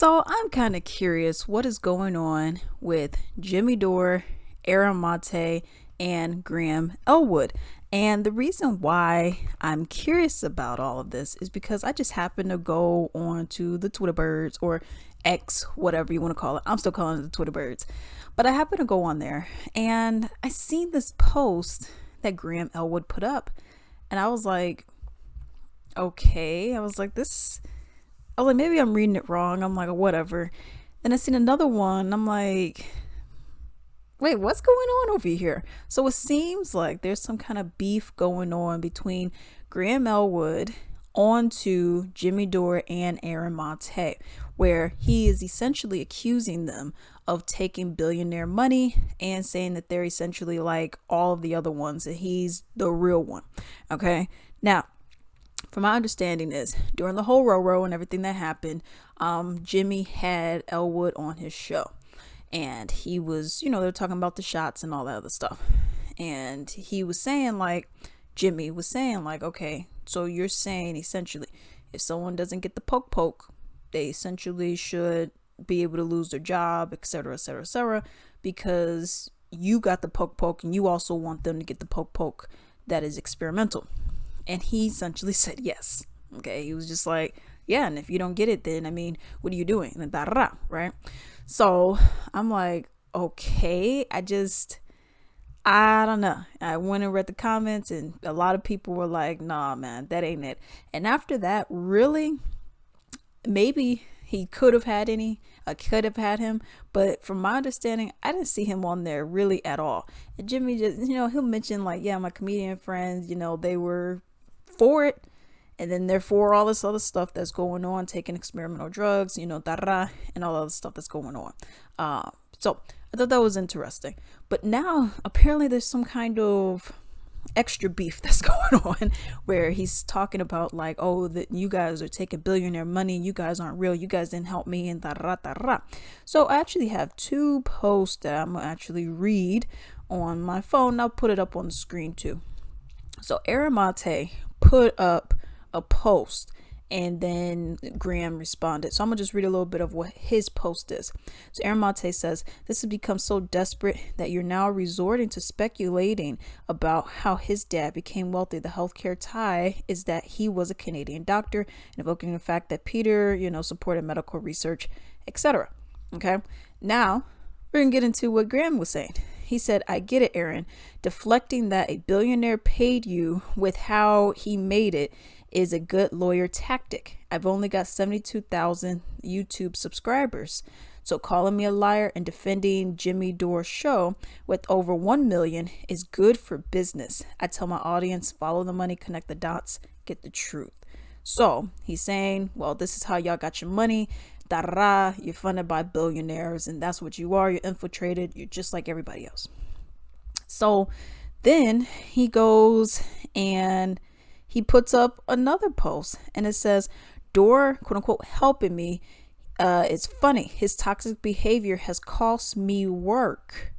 So I'm kind of curious what is going on with Jimmy Dore, Aaron Mate, and Graham Elwood. And the reason why I'm curious about all of this is because I just happened to go on to the Twitter birds or X, whatever you want to call it. I'm still calling it the Twitter birds. But I happened to go on there and I seen this post that Graham Elwood put up. And I was like, okay. I was like, maybe I'm reading it wrong. I'm like, whatever. Then I seen another one. I'm like, wait, what's going on over here? So it seems like there's some kind of beef going on between Graham Elwood onto Jimmy Dore and Aaron Mate, where he is essentially accusing them of taking billionaire money and saying that they're essentially like all of the other ones, and he's the real one. Okay. Now, from my understanding is during the whole row and everything that happened, Jimmy had Elwood on his show, and he was, they're talking about the shots and all that other stuff. And he was saying Jimmy was saying okay, so you're saying essentially if someone doesn't get the poke, they essentially should be able to lose their job, etc., etc., etc., because you got the poke and you also want them to get the poke that is experimental. And he essentially said yes. Okay, he was just like, yeah, and if you don't get it, then what are you doing? And right? So I'm like, okay, I don't know. I went and read the comments, and a lot of people were like, nah, man, that ain't it. And after that, really, maybe he could have had him, but from my understanding, I didn't see him on there really at all. And Jimmy just, he'll mention yeah, my comedian friends, they were for it, and then they're for all this other stuff that's going on, taking experimental drugs, and all other stuff that's going on. So I thought that was interesting. But now apparently there's some kind of extra beef that's going on where he's talking about that you guys are taking billionaire money, you guys aren't real, you guys didn't help me, and So I actually have two posts that I'm gonna actually read on my phone. I'll put it up on the screen too. So Aaron Mate put up a post, and then Graham responded. So I'm gonna just read a little bit of what his post is. So Aaron Mate says, "This has become so desperate that you're now resorting to speculating about how his dad became wealthy. The healthcare tie is that he was a Canadian doctor, and evoking the fact that Peter, supported medical research, etc." Okay. Now we're gonna get into what Graham was saying. He said, "I get it, Aaron. Deflecting that a billionaire paid you with how he made it is a good lawyer tactic. I've only got 72,000 YouTube subscribers. So calling me a liar and defending Jimmy Dore's show with over 1 million is good for business. I tell my audience, follow the money, connect the dots, get the truth." So he's saying, well, this is how y'all got your money. You're funded by billionaires, and that's what you are. You're infiltrated. You're just like everybody else. So then he goes and he puts up another post, and it says, "Dore, quote unquote, helping me. It's funny. His toxic behavior has cost me work.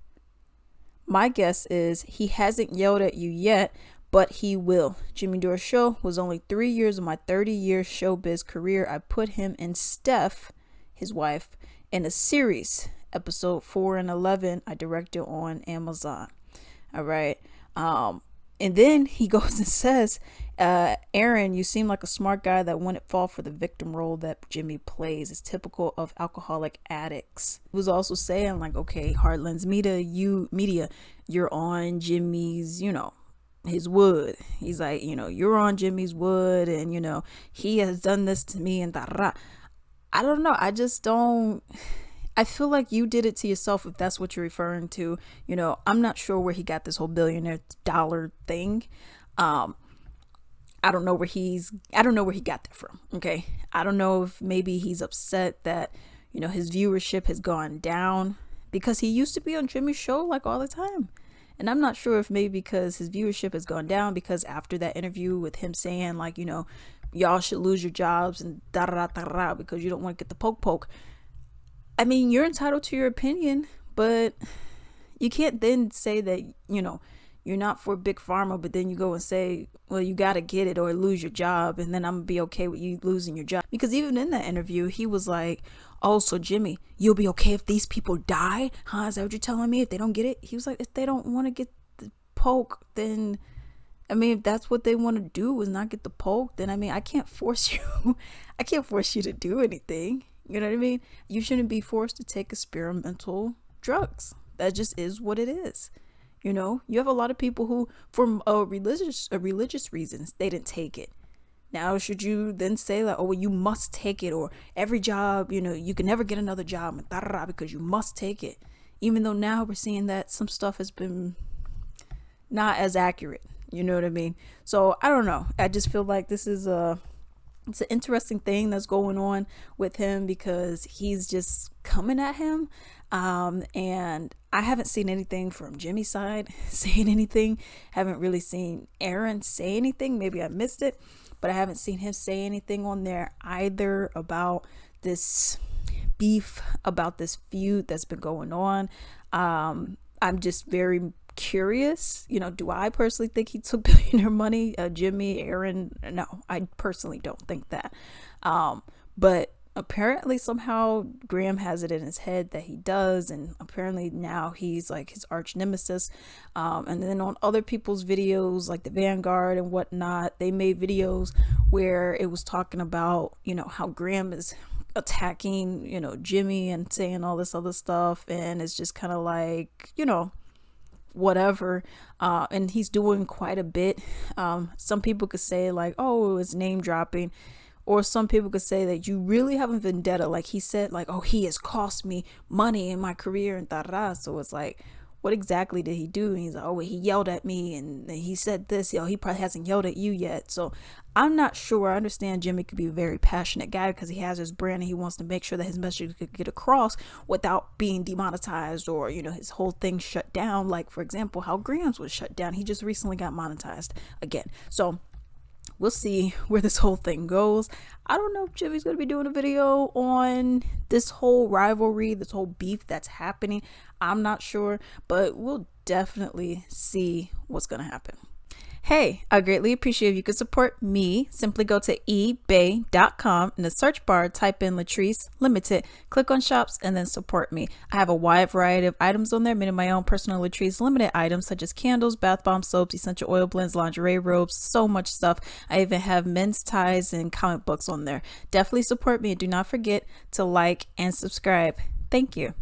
My guess is he hasn't yelled at you yet, but he will. Jimmy Dore's show was only 3 years of my 30-year showbiz career. I put him and Steph, his wife, in a series. Episode 4 and 11 I directed on Amazon." All right. And then he goes and says, "Aaron, you seem like a smart guy that wouldn't fall for the victim role that Jimmy plays. It's typical of alcoholic addicts." He was also saying okay, Heartland's media, you're on Jimmy's, his wood. He's like, you're on Jimmy's wood, and he has done this to me, and I don't know. I feel like you did it to yourself if that's what you're referring to. I'm not sure where he got this whole billionaire dollar thing. I don't know where he got that from. Okay. I don't know if maybe he's upset that, his viewership has gone down because he used to be on Jimmy's show all the time. And I'm not sure if maybe because his viewership has gone down because after that interview with him saying y'all should lose your jobs and because you don't want to get the poke. You're entitled to your opinion, but you can't then say that, You're not for big pharma, but then you go and say, well, you got to get it or lose your job, and then I'm gonna be okay with you losing your job. Because even in that interview, he was like, oh, so Jimmy, you'll be okay if these people die? Huh? Is that what you're telling me? If they don't get it? He was like, if they don't want to get the poke, then, I mean, if that's what they want to do is not get the poke, then, I mean, I can't force you. I can't force you to do anything. You know what I mean? You shouldn't be forced to take experimental drugs. That just is what it is. You know, you have a lot of people who, for religious reasons, they didn't take it. Now, should you then say like, oh, well, you must take it, or every job, you know, you can never get another job because you must take it, even though now we're seeing that some stuff has been not as accurate. You know what I mean? So I don't know. I just feel like this is it's an interesting thing that's going on with him because he's just coming at him. And I haven't seen anything from Jimmy's side saying anything. Haven't really seen Aaron say anything. Maybe I missed it, but I haven't seen him say anything on there either about this beef, about this feud that's been going on. I'm just very curious. You know, do I personally think he took billionaire money? Jimmy, Aaron? No, I personally don't think that. But apparently somehow Graham has it in his head that he does, and apparently now he's like his arch nemesis. And then on other people's videos like the Vanguard and whatnot, they made videos where it was talking about, you know, how Graham is attacking, you know, Jimmy and saying all this other stuff, and it's just kind of like, you know, whatever. And he's doing quite a bit. Some people could say like, oh, it's name dropping. Or some people could say that you really have a vendetta. Like he said, like, oh, he has cost me money in my career and da. So it's like, what exactly did he do? And he's like, oh, he yelled at me and he said this. He probably hasn't yelled at you yet. So I'm not sure. I understand Jimmy could be a very passionate guy because he has his brand and he wants to make sure that his message could get across without being demonetized or, you know, his whole thing shut down. Like, for example, how Graham's was shut down. He just recently got monetized again. So we'll see where this whole thing goes. I don't know if Jimmy's going to be doing a video on this whole rivalry, this whole beef that's happening. I'm not sure, but we'll definitely see what's going to happen. Hey, I greatly appreciate if you could support me. Simply go to ebay.com. In the search bar, type in Latrice Limited, click on shops, and then support me. I have a wide variety of items on there, many of my own personal Latrice Limited items, such as candles, bath bombs, soaps, essential oil blends, lingerie robes, so much stuff. I even have men's ties and comic books on there. Definitely support me, and do not forget to like and subscribe. Thank you.